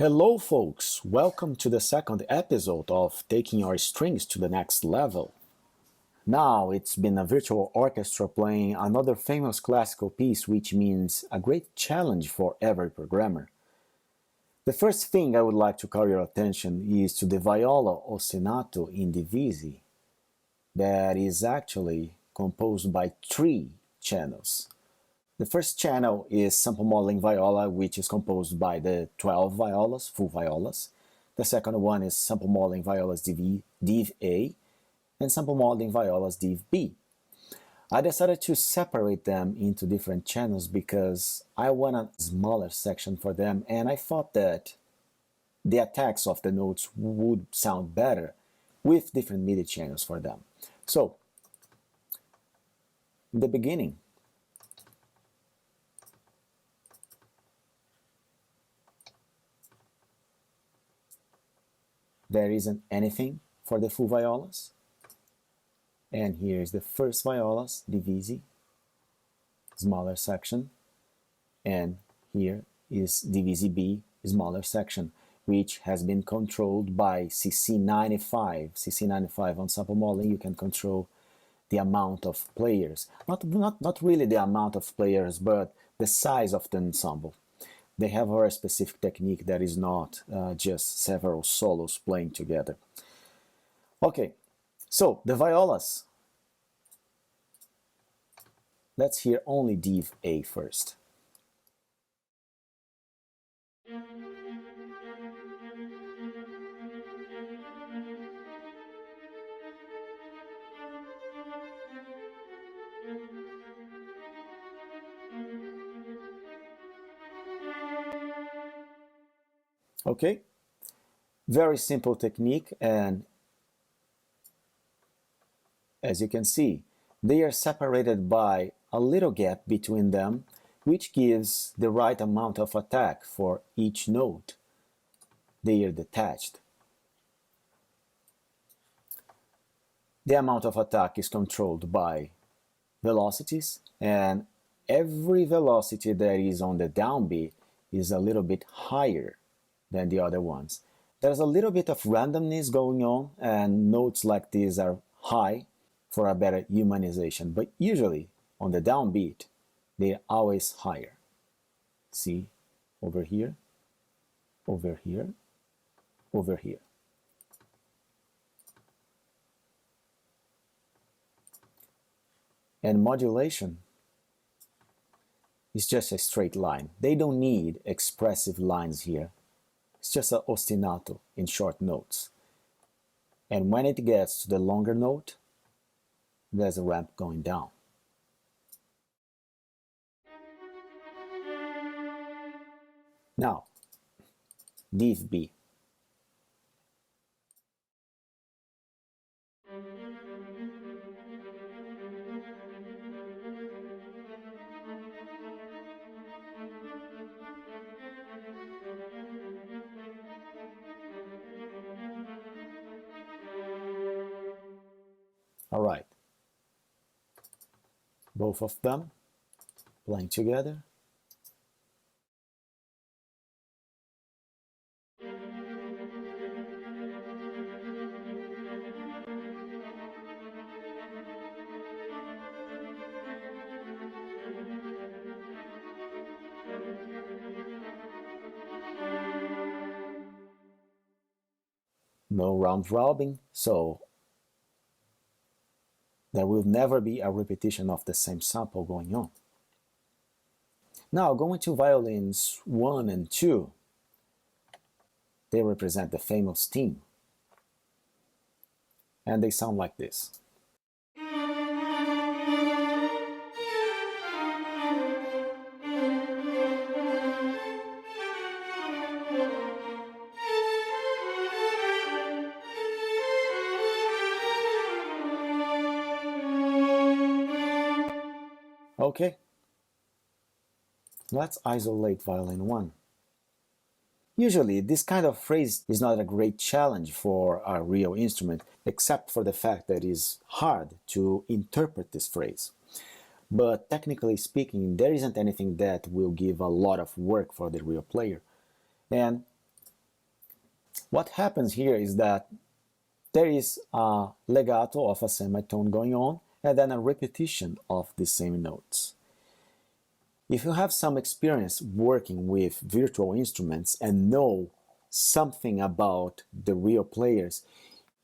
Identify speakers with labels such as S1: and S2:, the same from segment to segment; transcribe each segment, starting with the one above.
S1: Hello folks, welcome to the second episode of Taking Our Strings to the Next Level. Now it's been a virtual orchestra playing another famous classical piece, which means a great challenge for every programmer. The first thing I would like to call your attention is to the viola ostinato in divisi that is actually composed by 3 channels. The first channel is sample modeling viola, which is composed by the 12 violas, full violas. The second one is sample modeling violas div A and sample modeling violas div B. I decided to separate them into different channels because I want a smaller section for them, and I thought that the attacks of the notes would sound better with different MIDI channels for them. So, in the beginning, there isn't anything for the full violas. And here's the first violas, divisi, smaller section. And here is divisi B, smaller section, which has been controlled by CC95. CC95 on sample modeling, you can control the amount of players. Not really the amount of players, but the size of the ensemble. They have a very specific technique that is not just several solos playing together. Okay, so the violas. Let's hear only div A first. Okay, very simple technique, and as you can see, they are separated by a little gap between them, which gives the right amount of attack for each note. They are detached. The amount of attack is controlled by velocities, and every velocity that is on the downbeat is a little bit higher than the other ones. There's a little bit of randomness going on, and notes like these are high for a better humanization, but usually on the downbeat, they're always higher. See, over here, over here, over here. And modulation is just a straight line. They don't need expressive lines here. It's just an ostinato in short notes. And when it gets to the longer note, there's a ramp going down. Now, div B. All right, both of them playing together. No round robin, so there will never be a repetition of the same sample going on. Now, going to violins 1 and 2, they represent the famous theme. And they sound like this. Okay, let's isolate violin 1. Usually, this kind of phrase is not a great challenge for a real instrument, except for the fact that it is hard to interpret this phrase. But technically speaking, there isn't anything that will give a lot of work for the real player. And What happens here is that there is a legato of a semitone going on and then a repetition of the same notes. If you have some experience working with virtual instruments and know something about the real players,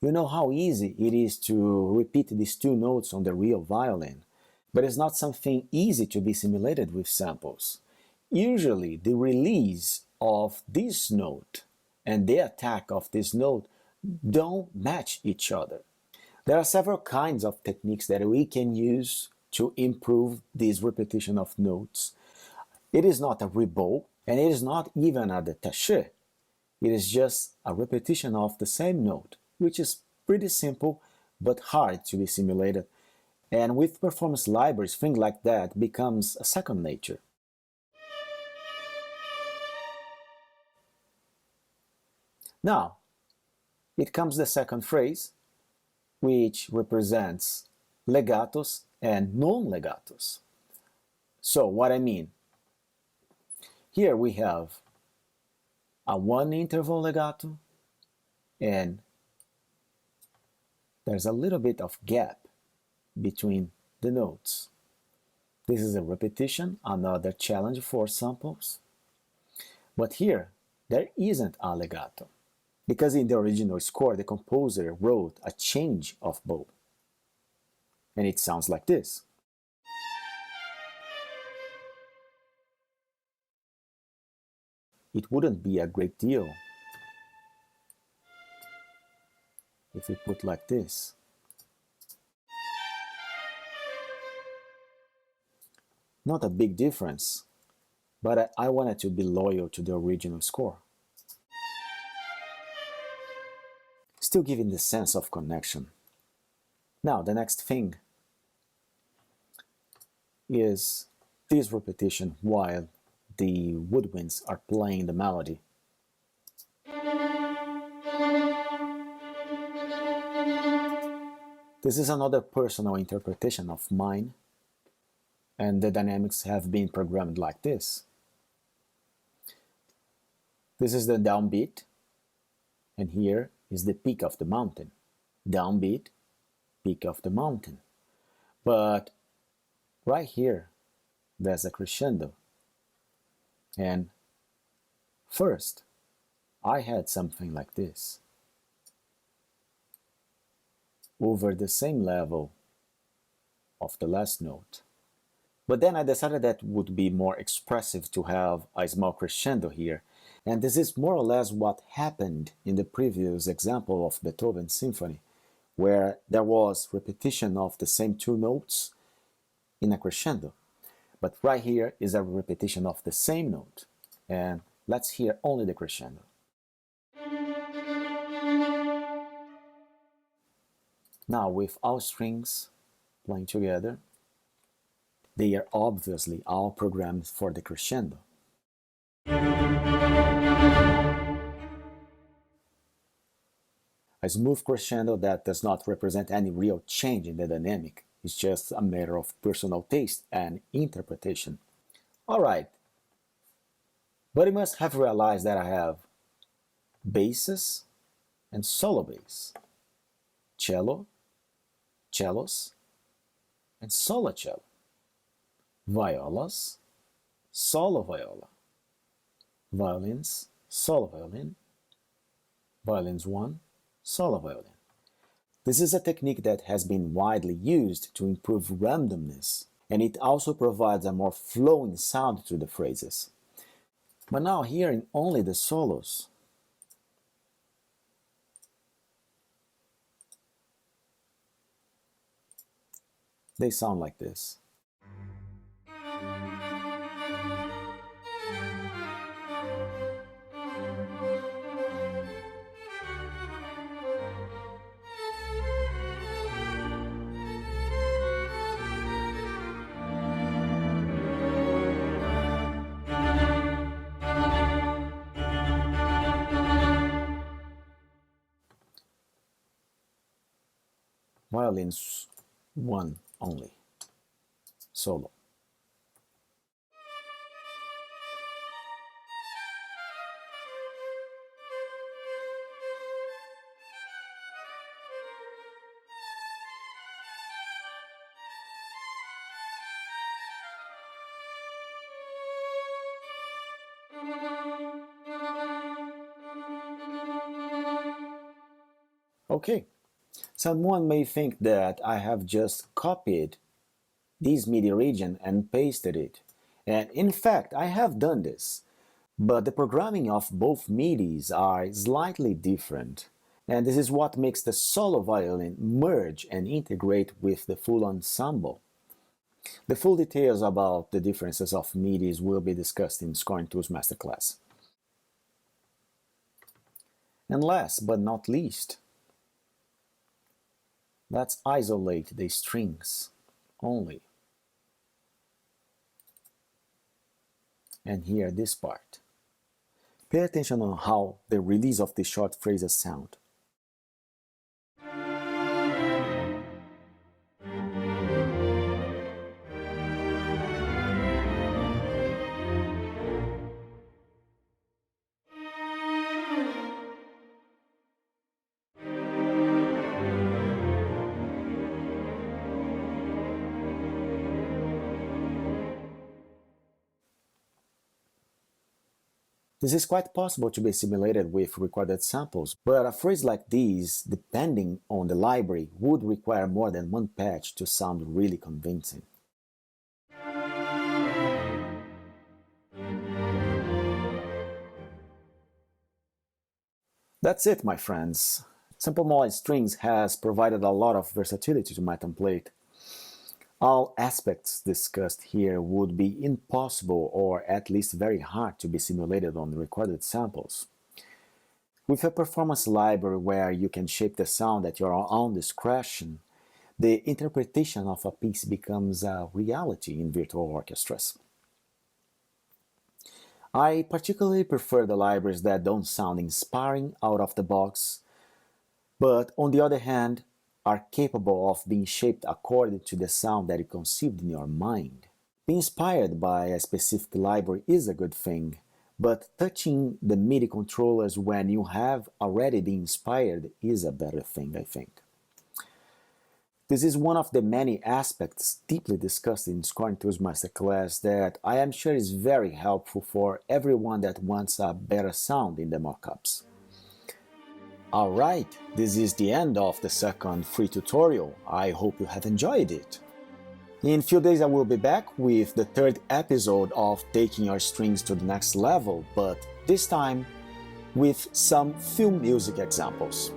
S1: you know how easy it is to repeat these two notes on the real violin. But it's not something easy to be simulated with samples. Usually, the release of this note and the attack of this note don't match each other. There are several kinds of techniques that we can use to improve this repetition of notes. It is not a rebond, and it is not even a détaché. It is just a repetition of the same note, which is pretty simple but hard to be simulated. And with performance libraries, things like that becomes a second nature. Now, it comes the second phrase, which represents legatos and non-legatos. So what I mean, here we have a one interval legato, and there's a little bit of gap between the notes. This is a repetition, another challenge for samples. But here, there isn't a legato, because in the original score, the composer wrote a change of bow. And it sounds like this. It wouldn't be a great deal if we put like this. Not a big difference, but I wanted to be loyal to the original score. Still giving the sense of connection. Now, the next thing is this repetition while the woodwinds are playing the melody. This is another personal interpretation of mine, and the dynamics have been programmed like this. This is the downbeat, and here is the peak of the mountain. Downbeat, peak of the mountain. But right here, there's a crescendo. And first, I had something like this, over the same level of the last note. But then I decided that would be more expressive to have a small crescendo here. And this is more or less what happened in the previous example of Beethoven's symphony, where there was repetition of the same two notes in a crescendo. But right here is a repetition of the same note. And let's hear only the crescendo. Now, with all strings playing together, they are obviously all programmed for the crescendo. A smooth crescendo that does not represent any real change in the dynamic. It's just a matter of personal taste and interpretation. Alright, but you must have realized that I have basses and solo bass, cello, cellos, and solo cello, violas, solo viola, violins, solo violin, violins 1, solo violin. This is a technique that has been widely used to improve randomness, and it also provides a more flowing sound to the phrases. But now hearing only the solos, they sound like this. Violins 1 only, solo. Okay, someone may think that I have just copied this MIDI region and pasted it. And in fact, I have done this. But the programming of both MIDIs are slightly different. And this is what makes the solo violin merge and integrate with the full ensemble. The full details about the differences of MIDIs will be discussed in Scoring Tools Masterclass. And last but not least, let's isolate the strings only. And here this part. Pay attention on how the release of the short phrases sound. This is quite possible to be simulated with recorded samples, but a phrase like this, depending on the library, would require more than one patch to sound really convincing. That's it, my friends. Ensemble Mod Strings has provided a lot of versatility to my template. All aspects discussed here would be impossible or at least very hard to be simulated on recorded samples. With a performance library where you can shape the sound at your own discretion, the interpretation of a piece becomes a reality in virtual orchestras. I particularly prefer the libraries that don't sound inspiring out of the box, but on the other hand, are capable of being shaped according to the sound that you conceived in your mind. Being inspired by a specific library is a good thing, but touching the MIDI controllers when you have already been inspired is a better thing, I think. This is one of the many aspects deeply discussed in Scoring Tools Masterclass that I am sure is very helpful for everyone that wants a better sound in the mockups. Alright, this is the end of the second free tutorial. I hope you have enjoyed it. In a few days I will be back with the third episode of Taking Your Strings to the Next Level, but this time with some film music examples.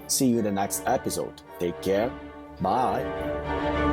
S1: See you in the next episode. Take care. Bye.